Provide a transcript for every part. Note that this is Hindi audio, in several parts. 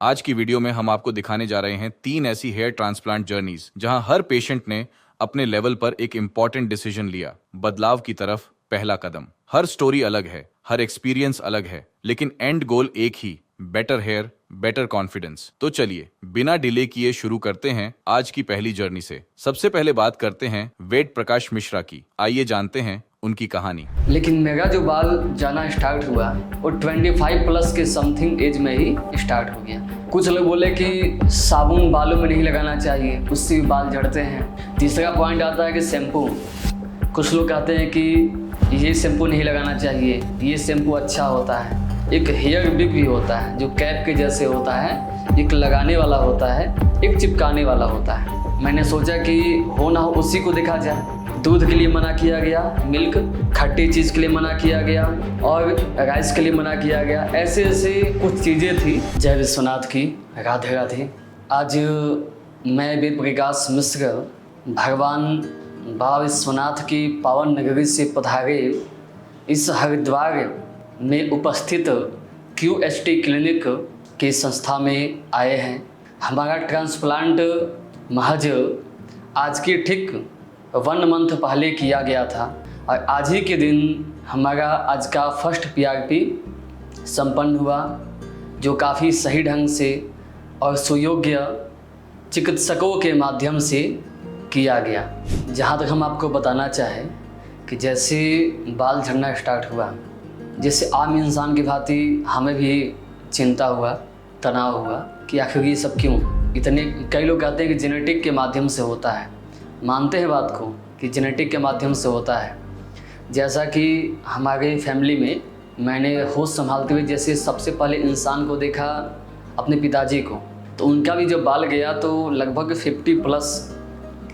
आज की वीडियो में हम आपको दिखाने जा रहे हैं 3 ऐसी हेयर ट्रांसप्लांट जर्नीज जहां हर पेशेंट ने अपने लेवल पर एक इंपॉर्टेंट डिसीजन लिया, बदलाव की तरफ पहला कदम। हर स्टोरी अलग है, हर एक्सपीरियंस अलग है, लेकिन एंड गोल एक ही, बेटर हेयर, बेटर कॉन्फिडेंस। तो चलिए बिना डिले किए शुरू करते हैं आज की पहली जर्नी से। सबसे पहले बात करते हैं वेद प्रकाश मिश्रा की। आइए जानते हैं उनकी कहानी। लेकिन मेरा जो बाल जाना स्टार्ट हुआ वो 25 प्लस के समथिंग एज में ही स्टार्ट हो गया। कुछ लोग बोले कि साबुन बालों में नहीं लगाना चाहिए, उससे भी बाल झड़ते हैं। तीसरा पॉइंट आता है कि शैम्पू। कुछ लोग कहते हैं कि ये शैम्पू नहीं लगाना चाहिए, ये शैम्पू अच्छा होता है। एक हेयर विग भी होता है जो कैप के जैसे होता है, एक लगाने वाला होता है, एक चिपकाने वाला होता है। मैंने सोचा कि हो ना हो उसी को देखा जाए। दूध के लिए मना किया गया, मिल्क, खट्टी चीज़ के लिए मना किया गया और राइस के लिए मना किया गया। ऐसे ऐसे कुछ चीज़ें थी। जय विश्वनाथ की, राधे राधे। आज मैं वेद प्रकाश मिश्र भगवान बाबा विश्वनाथ की पावन नगरी से पधारे इस हरिद्वार में उपस्थित QST क्लिनिक के संस्था में आए हैं। हमारा ट्रांसप्लांट महज आज की ठीक 1 मंथ पहले किया गया था और आज ही के दिन हमारा आज का फर्स्ट PRP संपन्न हुआ, जो काफ़ी सही ढंग से और सुयोग्य चिकित्सकों के माध्यम से किया गया। जहाँ तक हम आपको बताना चाहें कि जैसे बाल झड़ना स्टार्ट हुआ, जैसे आम इंसान की भांति हमें भी चिंता हुआ, तनाव हुआ कि आखिर ये सब क्यों। इतने कई लोग कहते हैं कि जेनेटिक के माध्यम से होता है। मानते हैं बात को कि जेनेटिक के माध्यम से होता है। जैसा कि हमारे फैमिली में मैंने होश संभालते हुए जैसे सबसे पहले इंसान को देखा अपने पिताजी को, तो उनका भी जब बाल गया तो लगभग 50 प्लस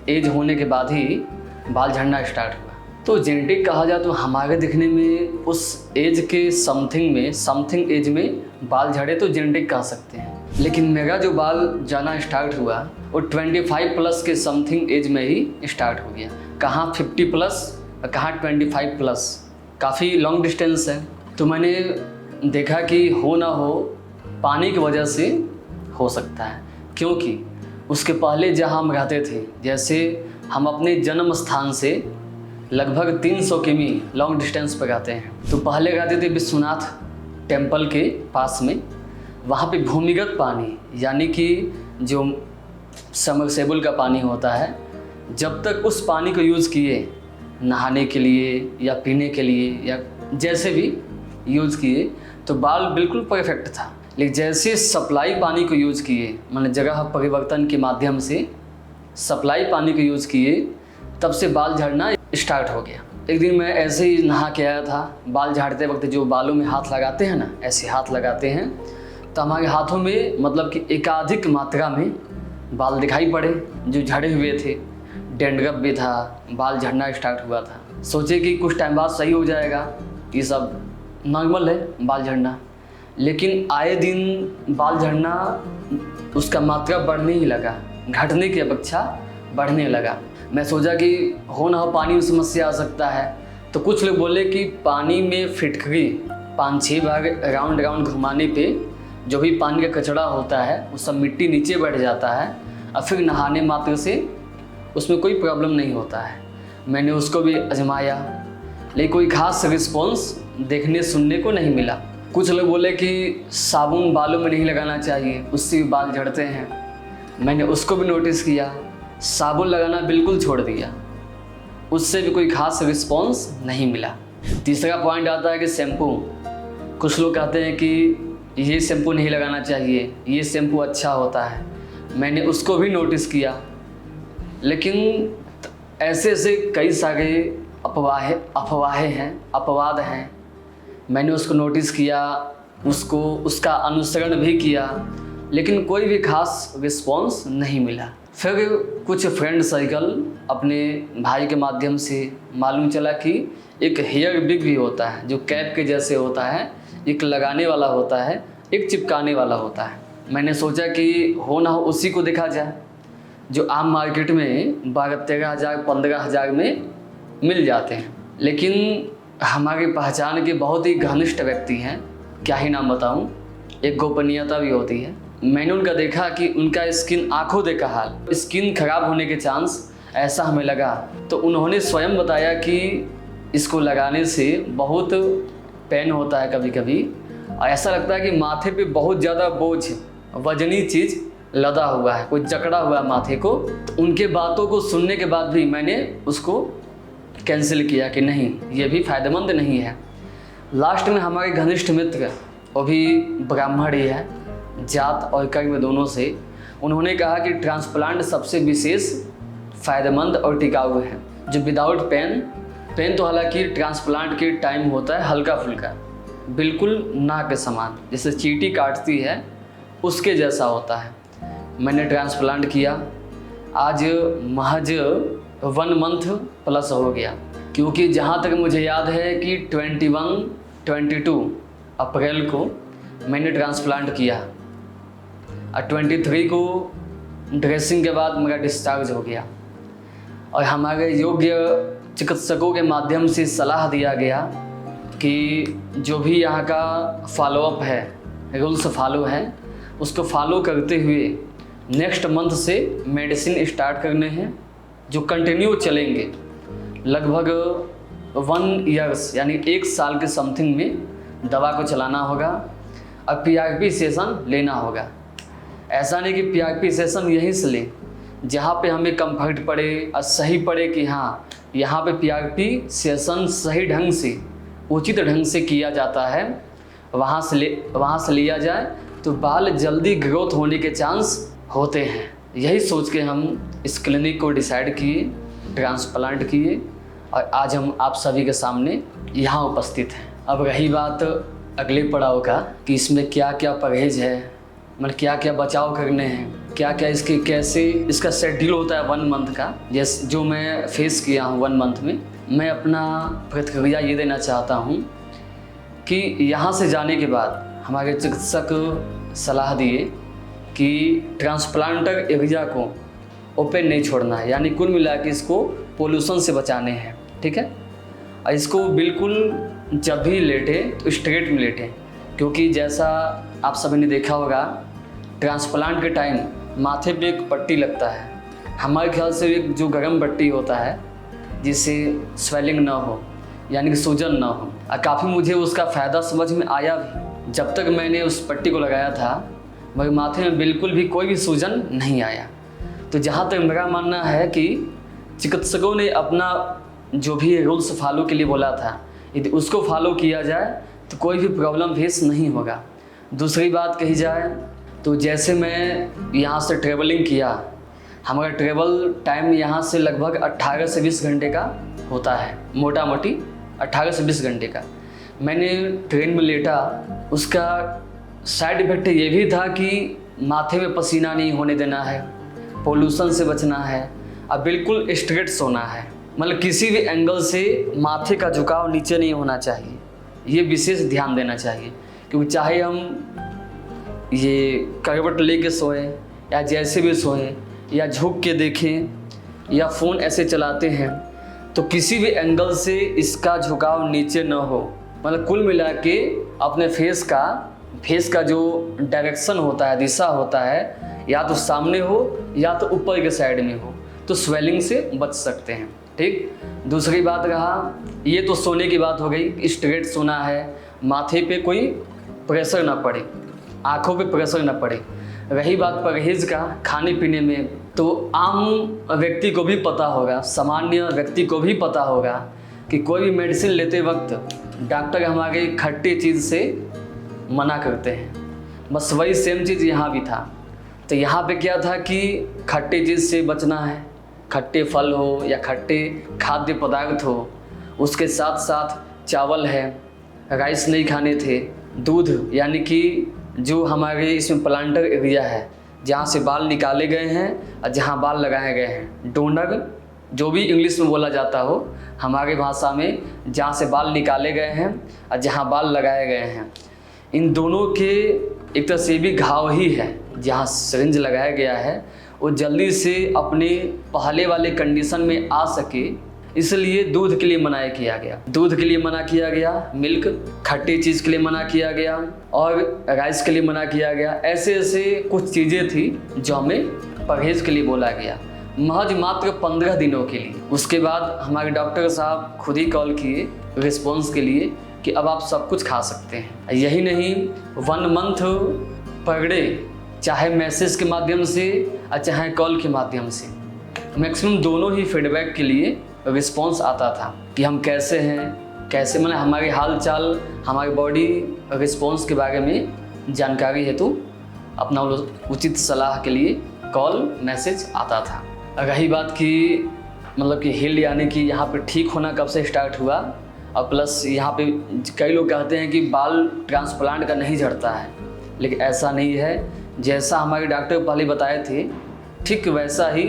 एज होने के बाद ही बाल झड़ना स्टार्ट हुआ। तो जेनेटिक कहा जाए तो हमारे दिखने में उस एज के समथिंग एज में बाल झड़े तो जेनेटिक कह सकते हैं। लेकिन मेरा जो बाल जाना स्टार्ट हुआ वो 25 प्लस के समथिंग एज में ही स्टार्ट हो गया। कहाँ 50 प्लस और कहाँ 25 प्लस, काफ़ी लॉन्ग डिस्टेंस है। तो मैंने देखा कि हो ना हो पानी की वजह से हो सकता है, क्योंकि उसके पहले जहाँ हम रहते थे, जैसे हम अपने जन्म स्थान से लगभग 300 किमी लॉन्ग डिस्टेंस पर रहते हैं। तो पहले रहते थे विश्वनाथ टेम्पल के पास में। वहाँ पे भूमिगत पानी यानी कि जो सबमर्सिबल का पानी होता है, जब तक उस पानी को यूज़ किए नहाने के लिए या पीने के लिए या जैसे भी यूज़ किए तो बाल बिल्कुल परफेक्ट था। लेकिन जैसे सप्लाई पानी को यूज़ किए, माने जगह परिवर्तन के माध्यम से सप्लाई पानी को यूज़ किए, तब से बाल झड़ना स्टार्ट हो गया। एक दिन मैं ऐसे ही नहा के आया था। बाल झाड़ते वक्त जो बालों में हाथ लगाते हैं ना, ऐसे हाथ लगाते हैं, तो हमारे हाथों में मतलब कि एकाधिक मात्रा में बाल दिखाई पड़े जो झड़े हुए थे। डैंड्रफ भी था, बाल झड़ना स्टार्ट हुआ था। सोचे कि कुछ टाइम बाद सही हो जाएगा, ये सब नॉर्मल है बाल झड़ना। लेकिन आए दिन बाल झड़ना उसका मात्रा बढ़ने ही लगा, घटने की अपेक्षा बढ़ने लगा। मैं सोचा कि हो ना हो पानी में समस्या आ सकता है। तो कुछ लोग बोले कि पानी में फिटकरी 5-6 बार राउंड घुमाने पे जो भी पानी का कचरा होता है वो सब मिट्टी नीचे बैठ जाता है और फिर नहाने मात्र से उसमें कोई प्रॉब्लम नहीं होता है। मैंने उसको भी आजमाया, लेकिन कोई खास रिस्पॉन्स देखने सुनने को नहीं मिला। कुछ लोग बोले कि साबुन बालों में नहीं लगाना चाहिए, उससे भी बाल झड़ते हैं। मैंने उसको भी नोटिस किया, साबुन लगाना बिल्कुल छोड़ दिया, उससे भी कोई खास रिस्पॉन्स नहीं मिला। तीसरा पॉइंट आता है कि शैम्पू। कुछ लोग कहते हैं कि ये शैम्पू नहीं लगाना चाहिए, ये शैम्पू अच्छा होता है। मैंने उसको भी नोटिस किया, लेकिन ऐसे ऐसे कई सारे अपवाद हैं। मैंने उसको नोटिस किया, उसका अनुसरण भी किया, लेकिन कोई भी खास रिस्पॉन्स नहीं मिला। फिर कुछ फ्रेंड सर्कल अपने भाई के माध्यम से मालूम चला कि एक हेयर विग भी होता है जो कैप के जैसे होता है, एक लगाने वाला होता है, एक चिपकाने वाला होता है। मैंने सोचा कि हो ना हो उसी को देखा जाए, जो आम मार्केट में 12-13 हज़ार 15 हज़ार में मिल जाते हैं। लेकिन हमारी पहचान के बहुत ही घनिष्ठ व्यक्ति हैं, क्या ही नाम बताऊं, एक गोपनीयता भी होती है। मैंने उनका देखा कि उनका स्किन आंखों देखा हाल, स्किन खराब होने के चांस ऐसा हमें लगा। तो उन्होंने स्वयं बताया कि इसको लगाने से बहुत पेन होता है कभी कभी, और ऐसा लगता है कि माथे पे बहुत ज़्यादा बोझ वजनी चीज़ लदा हुआ है, कोई जकड़ा हुआ है माथे को। तो उनके बातों को सुनने के बाद भी मैंने उसको कैंसिल किया कि नहीं, ये भी फ़ायदेमंद नहीं है। लास्ट में हमारे घनिष्ठ मित्र, वो भी ब्राह्मण ही है, जात और कर्म दोनों से, उन्होंने कहा कि ट्रांसप्लांट सबसे विशेष फ़ायदेमंद और टिकाऊ है, जो विदाउट पेन तो हालांकि ट्रांसप्लांट के टाइम होता है हल्का फुल्का, बिल्कुल ना के समान, जैसे चींटी काटती है उसके जैसा होता है। मैंने ट्रांसप्लांट किया, आज महज 1 मंथ प्लस हो गया, क्योंकि जहाँ तक मुझे याद है कि 21-22 अप्रैल को मैंने ट्रांसप्लांट किया और 23 को ड्रेसिंग के बाद मेरा डिस्चार्ज हो गया। और हमारे योग्य चिकित्सकों के माध्यम से सलाह दिया गया कि जो भी यहाँ का फॉलोअप है, रूल्स फॉलो है, उसको फॉलो करते हुए नेक्स्ट मंथ से मेडिसिन स्टार्ट करने हैं, जो कंटिन्यू चलेंगे लगभग 1 ईयर्स यानी 1 साल के समथिंग में दवा को चलाना होगा और PRP सेशन लेना होगा। ऐसा नहीं कि PRP सेशन यहीं से लें, जहाँ पे हमें कंफर्ट पड़े और सही पड़े कि हाँ यहाँ पे PRP सेशन सही ढंग से, उचित ढंग से किया जाता है, वहाँ से लिया जाए तो बाल जल्दी ग्रोथ होने के चांस होते हैं। यही सोच के हम इस क्लिनिक को डिसाइड किए, ट्रांसप्लांट किए और आज हम आप सभी के सामने यहाँ उपस्थित हैं। अब रही बात अगले पड़ाव का कि इसमें क्या क्या परहेज है, मतलब क्या क्या बचाव करने हैं, क्या क्या इसके कैसे इसका शेड्यूल होता है 1 मंथ का, जैसे जो मैं फेस किया हूँ 1 मंथ में। मैं अपना प्रतिक्रिया ये देना चाहता हूँ कि यहाँ से जाने के बाद हमारे चिकित्सक सलाह दिए कि ट्रांसप्लांटर एरिया को ओपन नहीं छोड़ना है, यानी कुल मिला के इसको पोल्यूशन से बचाने हैं, ठीक है। और इसको बिल्कुल जब भी लेटे तो स्ट्रेट में लेटे, क्योंकि जैसा आप सभी ने देखा होगा ट्रांसप्लांट के टाइम माथे पे एक पट्टी लगता है, हमारे ख्याल से एक जो गर्म पट्टी होता है जिससे स्वेलिंग ना हो, यानी कि सूजन ना हो। और काफ़ी मुझे उसका फ़ायदा समझ में आया भी। जब तक मैंने उस पट्टी को लगाया था मेरे माथे में बिल्कुल भी कोई भी सूजन नहीं आया। तो जहाँ तक मेरा मानना है कि चिकित्सकों ने अपना जो भी रूल्स फॉलो के लिए बोला था, यदि उसको फॉलो किया जाए तो कोई भी प्रॉब्लम फेस नहीं होगा। दूसरी बात कही जाए तो जैसे मैं यहाँ से ट्रेवलिंग किया, हमारा ट्रेवल टाइम यहाँ से लगभग 18 से 20 घंटे का होता है, मोटा मोटी 18 से 20 घंटे का। मैंने ट्रेन में लेटा, उसका साइड इफ़ेक्ट ये भी था कि माथे में पसीना नहीं होने देना है, पोल्यूशन से बचना है और बिल्कुल स्ट्रेट सोना है, मतलब किसी भी एंगल से माथे का झुकाव नीचे नहीं होना चाहिए, ये विशेष ध्यान देना चाहिए। क्योंकि चाहे हम ये करवट लेके सोएं या जैसे भी सोएं या झुक के देखें या फ़ोन ऐसे चलाते हैं, तो किसी भी एंगल से इसका झुकाव नीचे न हो। मतलब कुल मिला के अपने फेस का जो डायरेक्शन होता है, दिशा होता है, या तो सामने हो या तो ऊपर के साइड में हो, तो स्वेलिंग से बच सकते हैं, ठीक। दूसरी बात रहा, ये तो सोने की बात हो गई, स्ट्रेट सोना है, माथे पे कोई प्रेशर ना पड़े, आँखों पे प्रेशर ना पड़े। रही बात परहेज का खाने पीने में, तो आम व्यक्ति को भी पता होगा, सामान्य व्यक्ति को भी पता होगा कि कोई भी मेडिसिन लेते वक्त डॉक्टर हमारे खट्टी चीज़ से मना करते हैं। बस वही सेम चीज़ यहाँ भी था। तो यहाँ पे क्या था कि खट्टी चीज़ से बचना है, खट्टे फल हो या खट्टे खाद्य पदार्थ हो, उसके साथ साथ चावल है, राइस नहीं खाने थे, दूध, यानी कि जो हमारे इसमें प्लांटर एरिया है जहाँ से बाल निकाले गए हैं और जहाँ बाल लगाए गए हैं, डोनर जो भी इंग्लिश में बोला जाता हो, हमारे भाषा में जहाँ से बाल निकाले गए हैं और जहाँ बाल लगाए गए हैं, इन दोनों के एक तरह से भी घाव ही है। जहाँ सिरिंज लगाया गया है वो जल्दी से अपने पहले वाले कंडीशन में आ सके, इसलिए दूध के लिए मना किया गया, दूध के लिए मना किया गया, मिल्क, खट्टी चीज़ के लिए मना किया गया और राइस के लिए मना किया गया। ऐसे ऐसे कुछ चीज़ें थी जो हमें परहेज़ के लिए बोला गया, महज मात्र 15 दिनों के लिए। उसके बाद हमारे डॉक्टर साहब खुद ही कॉल किए रिस्पॉन्स के लिए कि अब आप सब कुछ खा सकते हैं। यही नहीं, 1 मंथ पर डे, चाहे मैसेज के माध्यम से और चाहे कॉल के माध्यम से, मैक्सिमम दोनों ही फीडबैक के लिए रिस्पॉन्स आता था कि हम कैसे हैं, कैसे, मतलब हमारे हाल चाल, हमारी बॉडी रिस्पॉन्स के बारे में जानकारी हेतु अपना उचित सलाह के लिए कॉल मैसेज आता था। रही बात की मतलब कि हिल यानी कि यहाँ पे ठीक होना कब से स्टार्ट हुआ, और प्लस यहाँ पे कई लोग कहते हैं कि बाल ट्रांसप्लांट का नहीं झड़ता है, लेकिन ऐसा नहीं है। जैसा हमारे डॉक्टर पहले बताए थे ठीक वैसा ही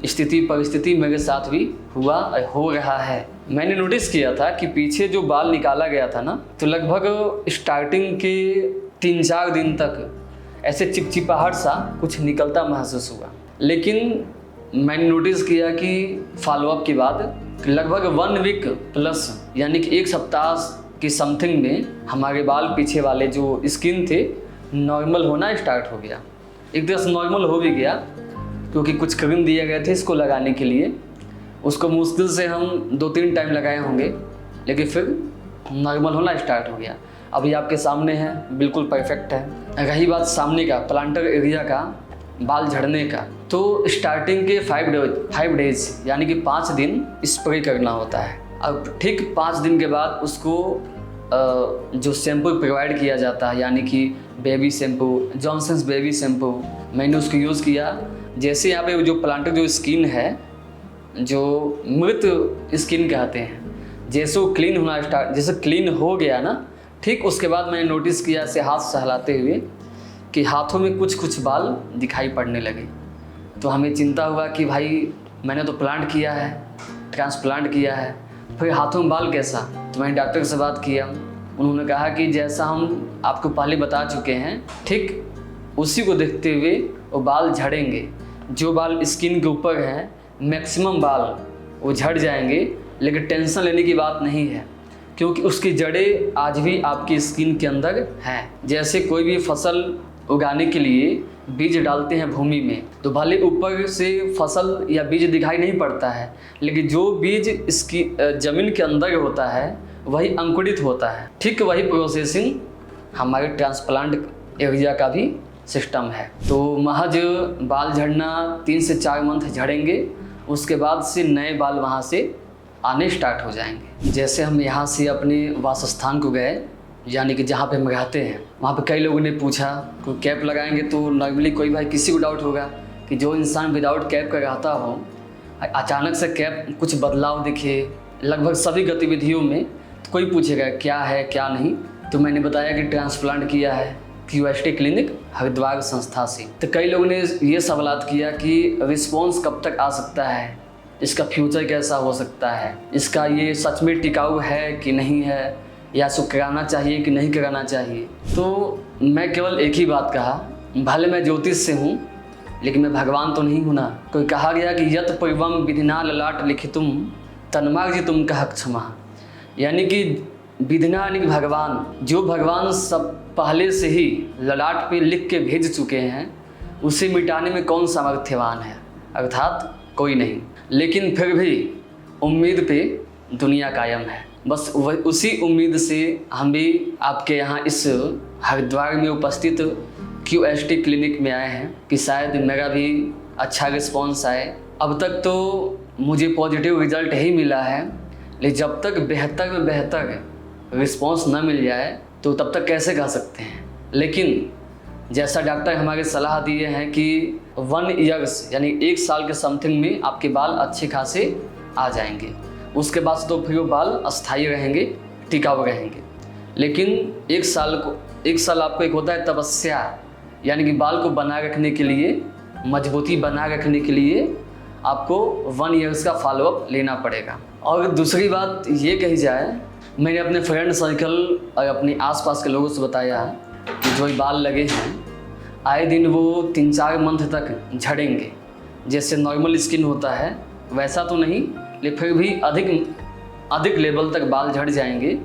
स्थिति परिस्थिति मेरे साथ भी हुआ और हो रहा है। मैंने नोटिस किया था कि पीछे जो बाल निकाला गया था ना, तो लगभग स्टार्टिंग के 3-4 दिन तक ऐसे चिपचिपाहट सा कुछ निकलता महसूस हुआ, लेकिन मैंने नोटिस किया कि फॉलोअप के बाद लगभग 1 वीक प्लस यानी कि 1 सप्ताह की समथिंग में हमारे बाल पीछे वाले जो स्किन थे नॉर्मल होना स्टार्ट हो गया। एक तरह से नॉर्मल हो भी गया, क्योंकि कुछ क्रीम दिए गए थे इसको लगाने के लिए। उसको मुश्किल से हम 2-3 टाइम लगाए होंगे, लेकिन फिर नॉर्मल होना स्टार्ट हो गया। अभी आपके सामने है, बिल्कुल परफेक्ट है। रही बात सामने का प्लांटर एरिया का बाल झड़ने का, तो स्टार्टिंग के 5 डेज यानी कि 5 दिन स्प्रे करना होता है। अब ठीक 5 दिन के बाद उसको जो शैम्पू प्रोवाइड किया जाता है, यानी कि baby shampoo, Johnson's baby shampoo, मैंने उसको यूज़ किया। जैसे यहाँ पे जो प्लांटर जो स्किन है, जो मृत स्किन कहते हैं, जैसे वो क्लीन होना स्टार्ट, जैसे क्लीन हो गया ना, ठीक उसके बाद मैंने नोटिस किया ऐसे हाथ सहलाते हुए कि हाथों में कुछ बाल दिखाई पड़ने लगे। तो हमें चिंता हुआ कि भाई मैंने तो प्लांट किया है, ट्रांसप्लांट किया है, फिर हाथों में बाल कैसा। तो मैंने डॉक्टर से बात किया, उन्होंने कहा कि जैसा हम आपको पहले बता चुके हैं ठीक उसी को देखते हुए वो बाल झड़ेंगे। जो बाल स्किन के ऊपर हैं मैक्सिमम बाल वो झड़ जाएंगे, लेकिन टेंशन लेने की बात नहीं है, क्योंकि उसकी जड़ें आज भी आपकी स्किन के अंदर हैं। जैसे कोई भी फसल उगाने के लिए बीज डालते हैं भूमि में, तो भले ऊपर से फसल या बीज दिखाई नहीं पड़ता है, लेकिन जो बीज इसकी ज़मीन के अंदर होता है वही अंकुरित होता है। ठीक वही प्रोसेसिंग हमारे ट्रांसप्लांट एरिया का भी सिस्टम है। तो महज बाल झड़ना 3 से 4 मंथ झड़ेंगे, उसके बाद से नए बाल वहाँ से आने स्टार्ट हो जाएंगे। जैसे हम यहाँ से अपने वासस्थान को गए, यानी कि जहाँ पे हम रहते हैं, वहाँ पे कई लोगों ने पूछा कोई कैप लगाएंगे, तो नॉर्मली कोई भाई किसी को डाउट होगा कि जो इंसान विदाउट कैप का रहता हो, अचानक से कैप कुछ बदलाव दिखे लगभग सभी गतिविधियों में, तो कोई पूछेगा क्या है क्या नहीं। तो मैंने बताया कि ट्रांसप्लांट किया है QST क्लिनिक हरिद्वार संस्था से। तो कई लोगों ने ये सवाल किया कि रिस्पॉन्स कब तक आ सकता है, इसका फ्यूचर कैसा हो सकता है, इसका ये सच में टिकाऊ है कि नहीं है, या इसको कराना चाहिए कि नहीं कराना चाहिए। तो मैं केवल एक ही बात कहा, भले मैं ज्योतिष से हूँ लेकिन मैं भगवान तो नहीं हूँ ना। कोई कहा गया कि यत पूर्वम विधिना ललाट लिखितुम तन्मार्जितुम कह क्षमा, यानी कि विधिना यानी कि भगवान, जो भगवान सब पहले से ही ललाट पे लिख के भेज चुके हैं, उसे मिटाने में कौन सामर्थ्यवान है, अर्थात कोई नहीं। लेकिन फिर भी उम्मीद पे दुनिया कायम है। बस उसी उम्मीद से हम भी आपके यहाँ इस हरिद्वार में उपस्थित QST क्लिनिक में आए हैं कि शायद मेरा भी अच्छा रिस्पॉन्स आए। अब तक तो मुझे पॉजिटिव रिजल्ट ही मिला है, लेकिन जब तक बेहतर में बेहतर रिस्पॉन्स न मिल जाए तो तब तक कैसे कह सकते हैं। लेकिन जैसा डॉक्टर हमारे सलाह दिए हैं कि 1 ईयर्स यानी 1 साल के समथिंग में आपके बाल अच्छे खासे आ जाएंगे, उसके बाद तो फिर वो बाल अस्थायी रहेंगे, टिकाऊ रहेंगे। लेकिन 1 साल आपको एक होता है तपस्या, यानी कि बाल को बनाए रखने के लिए, मजबूती बनाए रखने के लिए आपको 1 ईयर्स का फॉलोअप लेना पड़ेगा। और दूसरी बात ये कही जाए, मैंने अपने फ्रेंड सर्कल और अपने आसपास के लोगों से बताया कि जो बाल लगे हैं आए दिन वो 3-4 मंथ तक झड़ेंगे। जैसे नॉर्मल स्किन होता है वैसा तो नहीं, लेकिन फिर भी अधिक लेवल तक बाल झड़ जाएंगे।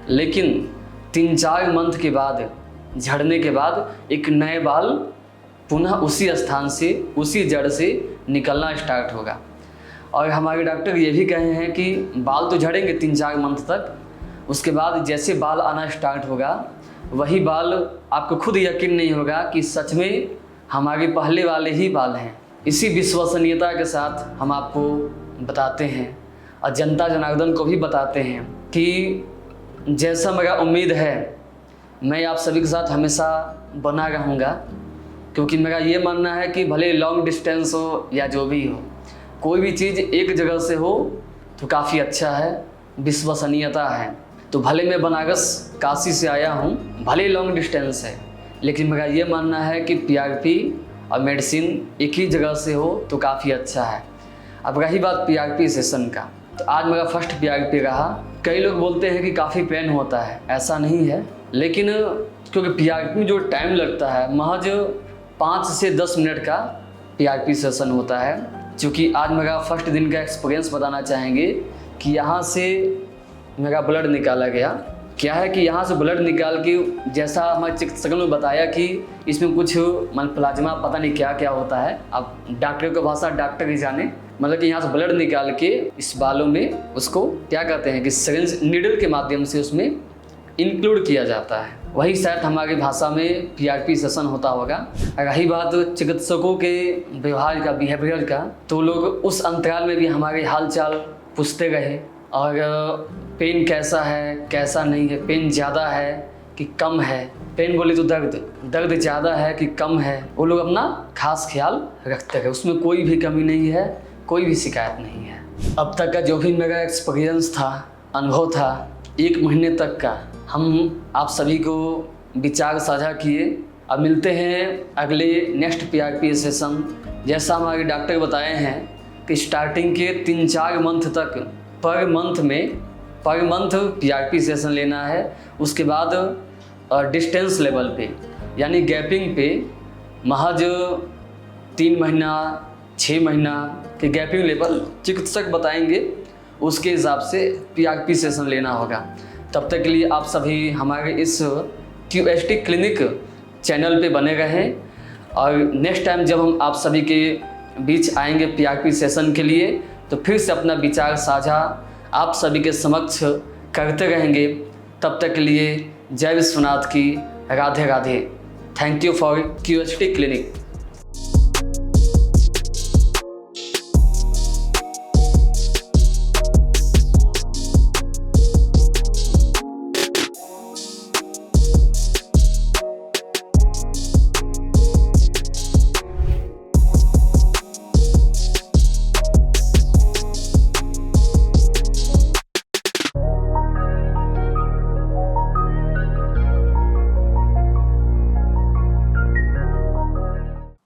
लेकिन 3-4 मंथ के बाद, झड़ने के बाद एक नए बाल पुनः उसी स्थान से, उसी जड़ से निकलना स्टार्ट होगा। और हमारे डॉक्टर ये भी कहे हैं कि बाल तो झड़ेंगे 3-4 मंथ तक, उसके बाद जैसे बाल आना स्टार्ट होगा वही बाल आपको खुद यकीन नहीं होगा कि सच में हमारे पहले वाले ही बाल हैं। इसी विश्वसनीयता के साथ हम आपको बताते हैं और जनता जनार्दन को भी बताते हैं कि जैसा मेरा उम्मीद है मैं आप सभी के साथ हमेशा बना रहूँगा, क्योंकि मेरा ये मानना है कि भले लॉन्ग डिस्टेंस हो या जो भी हो, कोई भी चीज़ एक जगह से हो तो काफ़ी अच्छा है, विश्वसनीयता है। तो भले मैं बनारस काशी से आया हूँ, भले लॉन्ग डिस्टेंस है, लेकिन मेरा ये मानना है कि पीआरपी और मेडिसिन एक ही जगह से हो तो काफ़ी अच्छा है। अब रही बात पीआरपी सेशन का, तो आज मेरा फर्स्ट पीआरपी रहा। कई लोग बोलते हैं कि काफ़ी पेन होता है, ऐसा नहीं है, लेकिन क्योंकि पीआरपी में जो टाइम लगता है महज 5 से 10 मिनट का पीआरपी सेशन होता है। क्योंकि आज मेरा फर्स्ट दिन का एक्सपीरियंस बताना चाहेंगे कि यहाँ से मेरा ब्लड निकाला गया। क्या है कि यहाँ से ब्लड निकाल के, जैसा हमारे चिकित्सकों ने बताया कि इसमें कुछ प्लाज्मा पता नहीं क्या क्या होता है, अब डॉक्टर की भाषा डॉक्टर ही जाने, मतलब कि यहाँ से ब्लड निकाल के इस बालों में उसको क्या कहते हैं कि सिरिंज नीडल के माध्यम से उसमें इंक्लूड किया जाता है। वही शायद हमारी भाषा में पीआरपी सेशन होता होगा। रही बात चिकित्सकों के व्यवहार का, बिहेवियर का, तो लोग उस अंतराल में भी हमारे हाल चाल पूछते रहे और पेन कैसा है, कैसा नहीं है, पेन ज़्यादा है कि कम है, पेन बोले तो दर्द ज़्यादा है कि कम है, वो लोग अपना खास ख्याल रखते हैं। उसमें कोई भी कमी नहीं है, कोई भी शिकायत नहीं है। अब तक का जो भी मेरा एक्सपीरियंस था, अनुभव था, 1 महीने तक का, हम आप सभी को विचार साझा किए। अब मिलते हैं अगले नेक्स्ट पीआरपी सेशन। जैसा हमारे डॉक्टर बताए हैं कि स्टार्टिंग के 3-4 मंथ तक पर मंथ पीआरपी सेशन लेना है। उसके बाद डिस्टेंस लेवल पे, यानी गैपिंग पे महज 3 महीना 6 महीना के गैपिंग लेवल चिकित्सक बताएंगे, उसके हिसाब से पीआरपी सेशन लेना होगा। तब तक के लिए आप सभी हमारे इस QST क्लिनिक चैनल पे बने रहें, और नेक्स्ट टाइम जब हम आप सभी के बीच आएंगे पीआरपी सेशन के लिए, तो फिर से अपना विचार साझा आप सभी के समक्ष करते रहेंगे। तब तक के लिए जय विश्वनाथ की, Radhe Radhe. Thank you for QST clinic.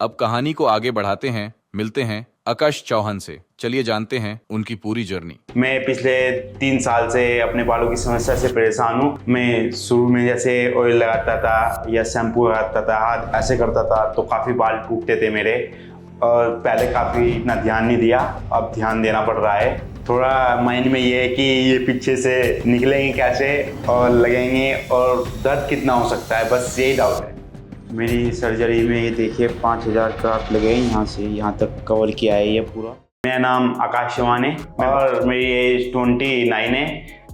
अब कहानी को आगे बढ़ाते हैं, मिलते हैं आकाश चौहान से। चलिए जानते हैं उनकी पूरी जर्नी। मैं पिछले 3 साल से अपने बालों की समस्या से परेशान हूँ। मैं शुरू में जैसे ऑयल लगाता था या शैम्पू लगाता था, हाथ ऐसे करता था तो काफ़ी बाल टूटते थे मेरे, और पहले काफ़ी इतना ध्यान नहीं दिया, अब ध्यान देना पड़ रहा है। थोड़ा माइंड में ये है कि ये पीछे से निकलेंगे कैसे और लगेंगे, और दर्द कितना हो सकता है, बस यही डाउट है। मेरी सर्जरी में ये देखिए 5000 क्राफ्ट लगे, यहाँ से यहाँ तक कवर किया है ये पूरा। मेरा नाम आकाश चौहान है और मेरी एज 29 है।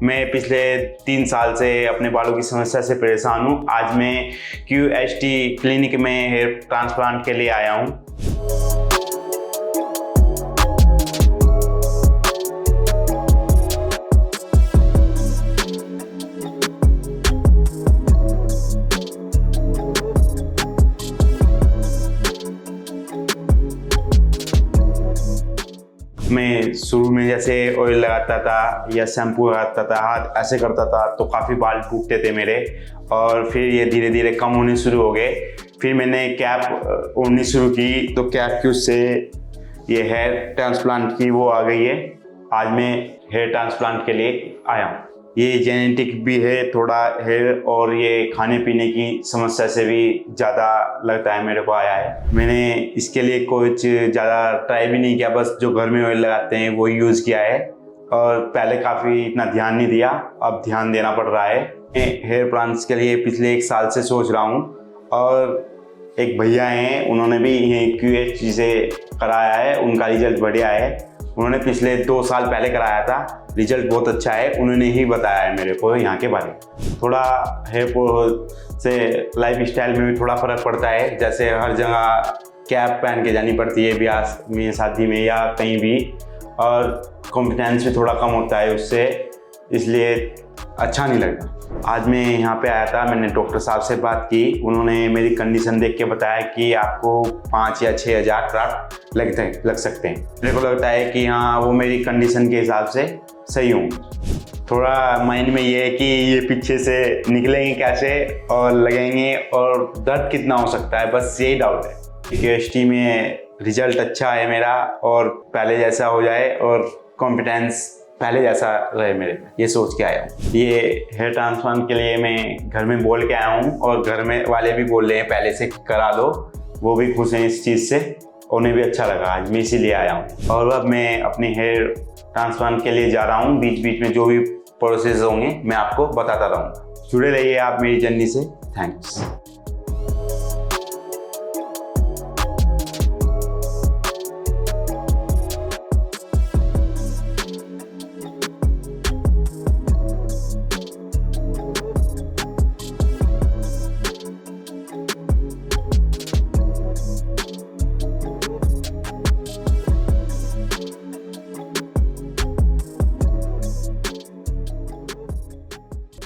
मैं पिछले 3 साल से अपने बालों की समस्या से परेशान हूँ। आज मैं QST क्लिनिक में हेयर ट्रांसप्लांट के लिए आया हूँ। मैं शुरू में जैसे ऑयल लगाता था या शैम्पू लगाता था, हाथ ऐसे करता था तो काफ़ी बाल टूटते थे मेरे, और फिर ये धीरे धीरे कम होने शुरू हो गए। फिर मैंने कैप ओढ़नी शुरू की, तो कैप की उससे ये हेयर ट्रांसप्लांट की वो आ गई है। आज मैं हेयर ट्रांसप्लांट के लिए आया हूँ। ये जेनेटिक भी है थोड़ा हेयर, और ये खाने पीने की समस्या से भी ज़्यादा लगता है मेरे को आया है। मैंने इसके लिए कुछ ज़्यादा ट्राई भी नहीं किया, बस जो घर में ऑयल लगाते हैं वो यूज़ किया है, और पहले काफ़ी इतना ध्यान नहीं दिया, अब ध्यान देना पड़ रहा है। मैं हेयर प्लांट्स के लिए पिछले 1 साल से सोच रहा हूँ, और एक भैया हैं उन्होंने भी ये QHG से कराया है, उनका रिजल्ट बढ़िया है। उन्होंने पिछले 2 साल पहले कराया था, रिजल्ट बहुत अच्छा है, उन्होंने ही बताया है मेरे को यहाँ के बारे में। थोड़ा हेयर से लाइफ स्टाइल में भी थोड़ा फ़र्क पड़ता है, जैसे हर जगह कैप पहन के जानी पड़ती है ब्याह में, शादी में या कहीं भी, और कॉन्फिडेंस भी थोड़ा कम होता है उससे, इसलिए अच्छा नहीं लगता। आज मैं यहाँ पे आया था, मैंने डॉक्टर साहब से बात की, उन्होंने मेरी कंडीशन देख के बताया कि आपको 5 या 6 हज़ार क्राफ्ट लग सकते हैं। मेरे को लगता है कि हाँ, वो मेरी कंडीशन के हिसाब से सही हूँ। थोड़ा माइंड में ये है कि ये पीछे से निकलेंगे कैसे और लगेंगे, और दर्द कितना हो सकता है, बस यही डाउट है। QHT में रिजल्ट अच्छा है मेरा, और पहले जैसा हो जाए और कॉन्फिडेंस पहले जैसा रहे मेरे में, ये सोच के आया हूँ। ये हेयर ट्रांसप्लांट के लिए मैं घर में बोल के आया हूँ, और घर में वाले भी बोल रहे हैं पहले से करा लो, वो भी खुश हैं इस चीज़ से, उन्हें भी अच्छा लगा, आज मैं इसीलिए आया हूँ। और अब मैं अपनी हेयर ट्रांसप्लांट के लिए जा रहा हूँ, बीच बीच में जो भी प्रोसेस होंगे मैं आपको बताता रहूँगा। जुड़े रहिए आप मेरी जर्नी से। थैंक्स।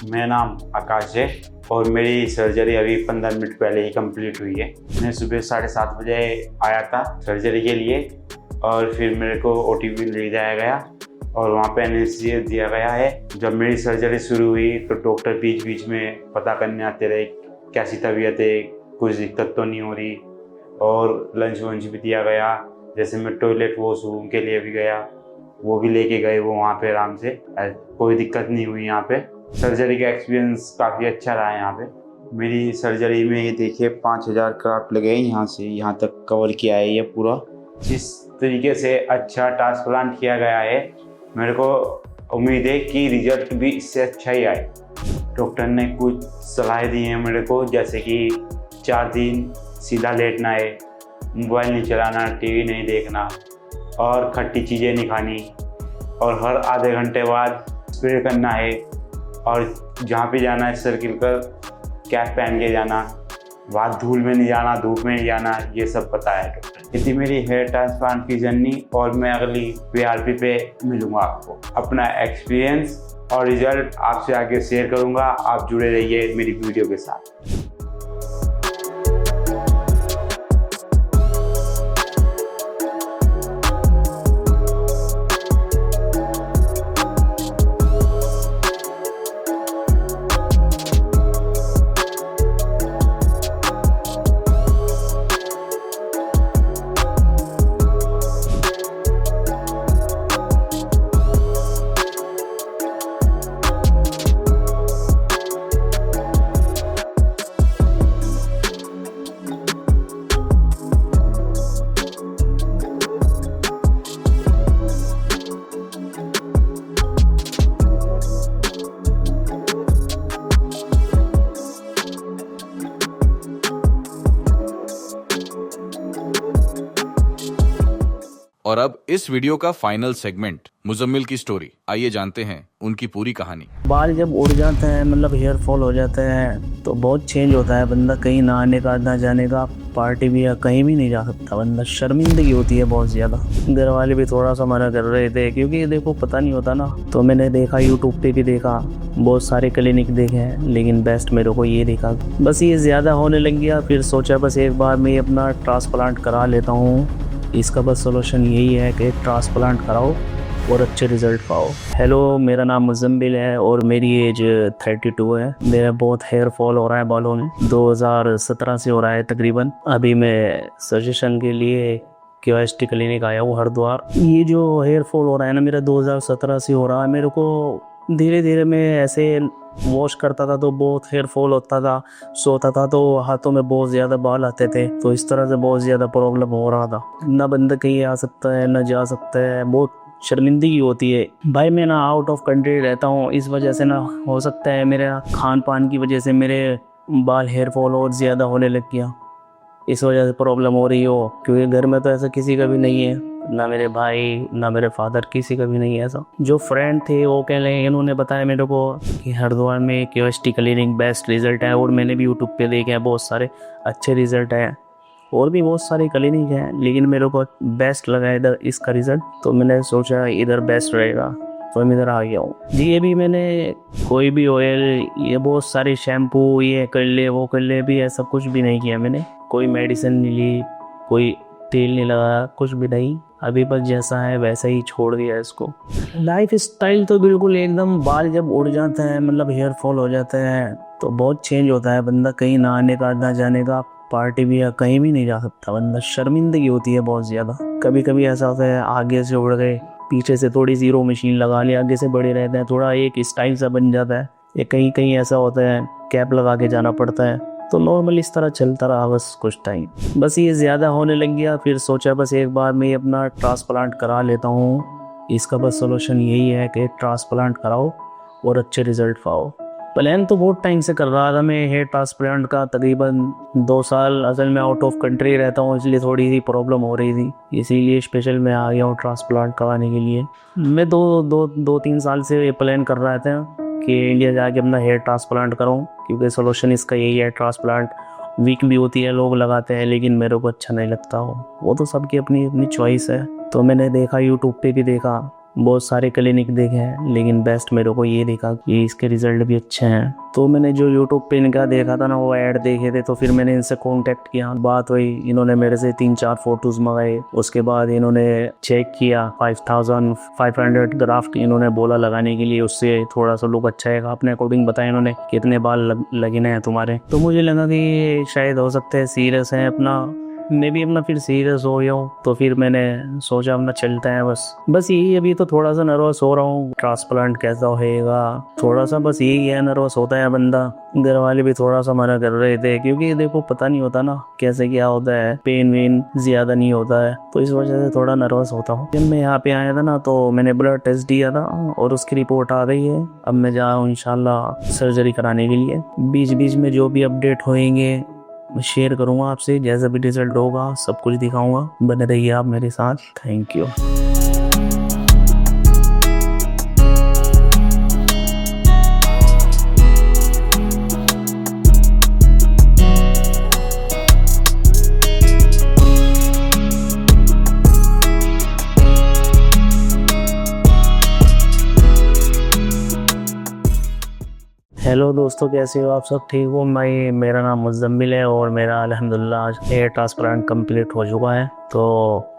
मेरा नाम आकाश है, और मेरी सर्जरी अभी 15 मिनट पहले ही कंप्लीट हुई है। मैं सुबह 7:30 बजे आया था सर्जरी के लिए, और फिर मेरे को OTP ले जाया गया, और वहाँ पे एनेस्थीसिया दिया गया है। जब मेरी सर्जरी शुरू हुई तो डॉक्टर बीच बीच में पता करने आते रहे कैसी तबीयत है, कुछ दिक्कत तो नहीं हो रही, और लंच वंच भी दिया गया। जैसे मैं टॉयलेट वॉशरूम के लिए भी गया, वो भी लेके गए वो वहाँ पे आराम से, कोई दिक्कत नहीं हुई। यहाँ पे सर्जरी का एक्सपीरियंस काफ़ी अच्छा रहा है। यहाँ पे मेरी सर्जरी में ये देखिए 5000 क्राफ्ट लगे हैं, यहाँ से यहाँ तक कवर किया है ये पूरा। जिस तरीके से अच्छा ट्रांसप्लांट किया गया है, मेरे को उम्मीद है कि रिजल्ट भी इससे अच्छा ही आए। डॉक्टर ने कुछ सलाह दी हैं मेरे को, जैसे कि 4 दिन सीधा लेटना है, मोबाइल नहीं चलाना, TV नहीं देखना, और खट्टी चीज़ें नहीं खानी, और हर आधे घंटे बाद स्प्रे करना है, और जहाँ पे जाना है सर्किल कर कैप पहन के जाना, बाहर धूल में नहीं जाना, धूप में नहीं जाना, ये सब पता है डॉक्टर। इतनी मेरी हेयर ट्रांसप्लांट की जर्नी, और मैं अगली PRP पे मिलूँगा आपको। अपना एक्सपीरियंस और रिजल्ट आपसे आगे शेयर करूँगा। आप जुड़े रहिए मेरी वीडियो के साथ। और अब इस वीडियो का फाइनल सेगमेंट, मुजम्मिल की स्टोरी। आइए जानते हैं उनकी पूरी कहानी। बाल जब उड़ जाते हैं, मतलब हेयर फॉल हो जाता है, तो बहुत चेंज होता है। बंदा कहीं ना आने का, ना जाने का, पार्टी भी या कहीं भी नहीं जा सकता। बंदा शर्मिंदगी होती है बहुत ज़्यादा। घर वाले भी थोड़ा सा मना कर रहे थे, क्योंकि देखो पता नहीं होता ना। तो मैंने देखा, यूट्यूब पे भी देखा, बहुत सारे क्लिनिक देखे हैं, लेकिन बेस्ट मेरे को ये देखा। बस ये ज़्यादा होने लग गया, फिर सोचा बस एक बार मैं अपना ट्रांसप्लांट करा लेता हूँ। इसका बस सोल्यूशन यही है कि ट्रांसप्लांट कराओ और अच्छे रिजल्ट पाओ। हेलो, मेरा नाम मुजम्मिल है और मेरी एज 32 है। मेरा बहुत हेयर फॉल हो रहा है बालों में, 2017 से हो रहा है तकरीबन। अभी मैं सजेशन के लिए QHT क्लिनिक आया हूँ हरिद्वार। ये जो हेयर फॉल हो रहा है ना, मेरा 2017 से हो रहा है। मेरे को धीरे धीरे मैं ऐसे वॉश करता था तो बहुत हेयर फॉल होता था, सोता था तो हाथों में बहुत ज़्यादा बाल आते थे, तो इस तरह से बहुत ज़्यादा प्रॉब्लम हो रहा था। ना बंदा कहीं आ सकता है ना जा सकता है, बहुत शर्मिंदगी होती है। भाई मैं ना आउट ऑफ कंट्री रहता हूँ, इस वजह से ना हो सकता है मेरे खान पान की वजह से मेरे बाल हेयर फॉल और ज़्यादा होने लग गया, इस वजह से प्रॉब्लम हो रही हो। क्योंकि घर में तो ऐसा किसी का भी नहीं है, ना मेरे भाई ना मेरे फादर, किसी का भी नहीं है ऐसा। जो फ्रेंड थे वो कह रहे, इन्होंने बताया मेरे को कि हरिद्वार में केमिस्ट्री क्लिनिक बेस्ट रिजल्ट है, और मैंने भी यूट्यूब पे देखे हैं बहुत सारे अच्छे रिजल्ट हैं, और भी बहुत सारे क्लिनिक हैं, लेकिन मेरे को बेस्ट लगा इधर इसका रिजल्ट, तो मैंने सोचा इधर बेस्ट रहेगा, तो मैं इधर आ गया हूँ जी। ये भी मैंने कोई भी ऑयल, ये बहुत सारे शैम्पू, ये कर ले वो कर ले, भी ऐसा कुछ भी नहीं किया मैंने। कोई मेडिसिन नहीं ली, कोई तेल नहीं लगाया, कुछ भी नहीं। अभी बस जैसा है वैसा ही छोड़ दिया इसको। लाइफ स्टाइल तो बिल्कुल एकदम, बाल जब उड़ जाते हैं मतलब हेयर फॉल हो जाते हैं तो बहुत चेंज होता है। बंदा कहीं ना आने का ना जाने का, पार्टी भी या कहीं भी नहीं जा सकता, बंदा शर्मिंदगी होती है बहुत ज़्यादा। कभी कभी ऐसा होता है आगे से उड़ गए, पीछे से थोड़ी ज़ीरो मशीन लगा ली, आगे से बड़े रहते हैं, थोड़ा एक स्टाइल सा बन जाता है। या कहीं कहीं ऐसा होता है कैप लगा के जाना पड़ता है, तो नॉर्मल इस तरह चलता रहा बस कुछ टाइम। बस ये ज़्यादा होने लग गया, फिर सोचा बस एक बार मैं अपना ट्रांसप्लांट करा लेता हूँ। इसका बस सोल्यूशन यही है कि ट्रांसप्लांट कराओ और अच्छे रिजल्ट पाओ। प्लान तो बहुत टाइम से कर रहा था मैं हेयर ट्रांसप्लांट का, तकरीबन 2 साल। असल में आउट ऑफ कंट्री रहता हूँ, इसलिए थोड़ी सी प्रॉब्लम हो रही थी, इसीलिए स्पेशल मैं आ गया हूँ ट्रांसप्लांट कराने के लिए। मैं 2-3 साल से ये प्लान कर रहा था कि इंडिया जाके अपना हेयर ट्रांसप्लांट करूँ, क्योंकि सोल्यूशन इसका यही है। ट्रांसप्लांट वीक भी होती है, लोग लगाते हैं, लेकिन मेरे को अच्छा नहीं लगता वो तो सबकी अपनी अपनी चॉइस है। तो मैंने देखा, यूट्यूब पे भी देखा, बहुत सारे क्लिनिक देखे हैं, लेकिन बेस्ट मेरे को ये देखा कि इसके रिजल्ट भी अच्छे हैं। तो मैंने जो यूट्यूब पे इनका देखा था ना, वो ऐड देखे थे, तो फिर मैंने इनसे कांटेक्ट किया, बात हुई। इन्होंने मेरे से 3-4 फोटोज मंगाए, उसके बाद इन्होंने चेक किया। 5500 ग्राफ्ट इन्होंने बोला लगाने के लिए, उससे थोड़ा सा लुक अच्छा है, अपने अकॉर्डिंग बताया इन्होंने कितने बाल लगने हैं तुम्हारे। तो मुझे लगा कि शायद हो सकता है सीरियस है अपना, मैं भी अपना फिर सीरियस हो गया हूँ। तो फिर मैंने सोचा अपना चलता है बस यही। अभी तो थोड़ा सा नर्वस हो रहा हूँ, ट्रांसप्लांट कैसा होएगा थोड़ा सा, बस यही है, नर्वस होता है बंदा। घर वाले भी थोड़ा सा मना कर रहे थे, क्योंकि देखो पता नहीं होता ना कैसे क्या होता है, पेन वेन ज्यादा नहीं होता है, तो इस वजह से थोड़ा नर्वस होता हूँ। जब मैं यहाँ पे आया था ना, तो मैंने ब्लड टेस्ट दिया था और उसकी रिपोर्ट आ गई है। अब मैं जा रहा हूँ इंशाल्लाह सर्जरी कराने के लिए। बीच बीच में जो भी अपडेट होएंगे मैं शेयर करूँगा आपसे, जैसा भी रिजल्ट होगा सब कुछ दिखाऊंगा। बने रहिए आप मेरे साथ। Thank you. हेलो दोस्तों, कैसे हो आप सब? ठीक हो? मेरा नाम मुज़म्मिल है और मेरा अल्हम्दुलिल्लाह आज हेयर ट्रांसप्लांट कंप्लीट हो चुका है। तो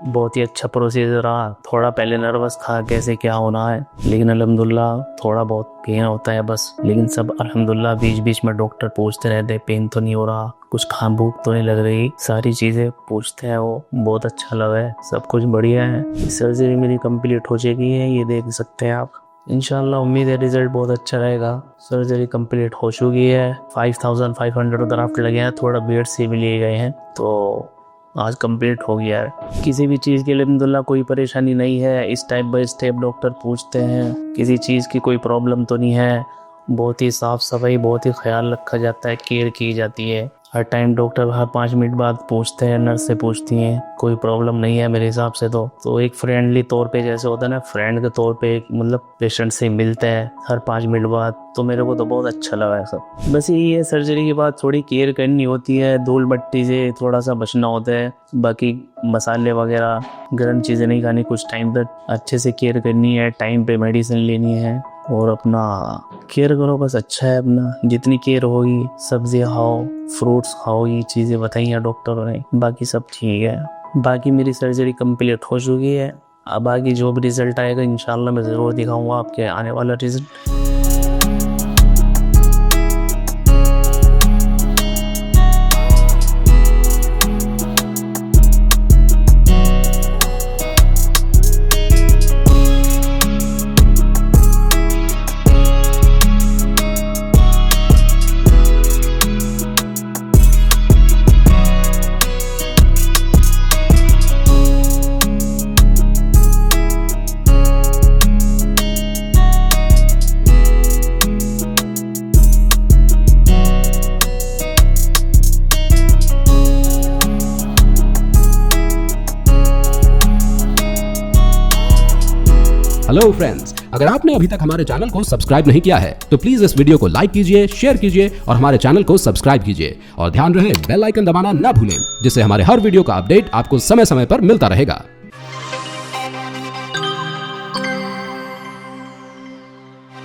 बहुत ही अच्छा प्रोसीजर रहा। थोड़ा पहले नर्वस था कैसे क्या होना है, लेकिन अल्हम्दुलिल्लाह थोड़ा बहुत पेन होता है बस, लेकिन सब अल्हम्दुलिल्लाह। बीच बीच में डॉक्टर पूछते रहते पेन तो नहीं हो रहा, कुछ खां भूख तो नहीं लग रही, सारी चीज़ें पूछते हैं वो। बहुत अच्छा लगा है, सब कुछ बढ़िया है। सर्जरी मेरी कंप्लीट हो चुकी है, ये देख सकते हैं आप। इंशाल्लाह उम्मीद है रिजल्ट बहुत अच्छा रहेगा। सर्जरी कंप्लीट हो चुकी है, 5500 ग्राफ्ट लगे हैं, थोड़ा बेड से भी लिए गए हैं, तो आज कंप्लीट हो गया है। किसी भी चीज़ के लिए अल्हम्दुलिल्लाह कोई परेशानी नहीं है। स्टेप बाय स्टेप डॉक्टर पूछते हैं, किसी चीज़ की कोई प्रॉब्लम तो नहीं है। बहुत ही साफ़ सफाई, बहुत ही ख्याल रखा जाता है, केयर की जाती है। हर टाइम डॉक्टर हर 5 मिनट बाद पूछते हैं, नर्स से पूछती हैं, कोई प्रॉब्लम नहीं है मेरे हिसाब से। तो एक फ्रेंडली तौर पे, जैसे होता है ना फ्रेंड के तौर पे, मतलब पेशेंट से मिलते हैं हर 5 मिनट बाद। तो मेरे को तो बहुत अच्छा लगा है सब। बस यही है, सर्जरी के बाद थोड़ी केयर करनी होती है, धूल मट्टी से थोड़ा सा बचना होता है। बाकी मसाले वगैरह गर्म चीज़ें नहीं खानी, कुछ टाइम तक अच्छे से केयर करनी है, टाइम पे मेडिसिन लेनी है और अपना केयर करो बस। अच्छा है अपना, जितनी केयर होगी, सब्जियां खाओ, फ्रूट्स खाओ, ये चीज़ें बताई हैं डॉक्टरों ने। बाकी सब ठीक है। बाकी मेरी सर्जरी कंप्लीट हो चुकी है। अब आगे जो भी रिजल्ट आएगा इंशाल्लाह मैं ज़रूर दिखाऊंगा आपके आने वाला रिजल्ट। हेलो फ्रेंड्स, अगर आपने अभी तक हमारे चैनल को सब्सक्राइब नहीं किया है तो प्लीज इस वीडियो को लाइक कीजिए, शेयर कीजिए और हमारे चैनल को सब्सक्राइब कीजिए और ध्यान रहे बेल आइकन दबाना ना भूलें, जिससे हमारे हर वीडियो का अपडेट आपको समय समय पर मिलता रहेगा।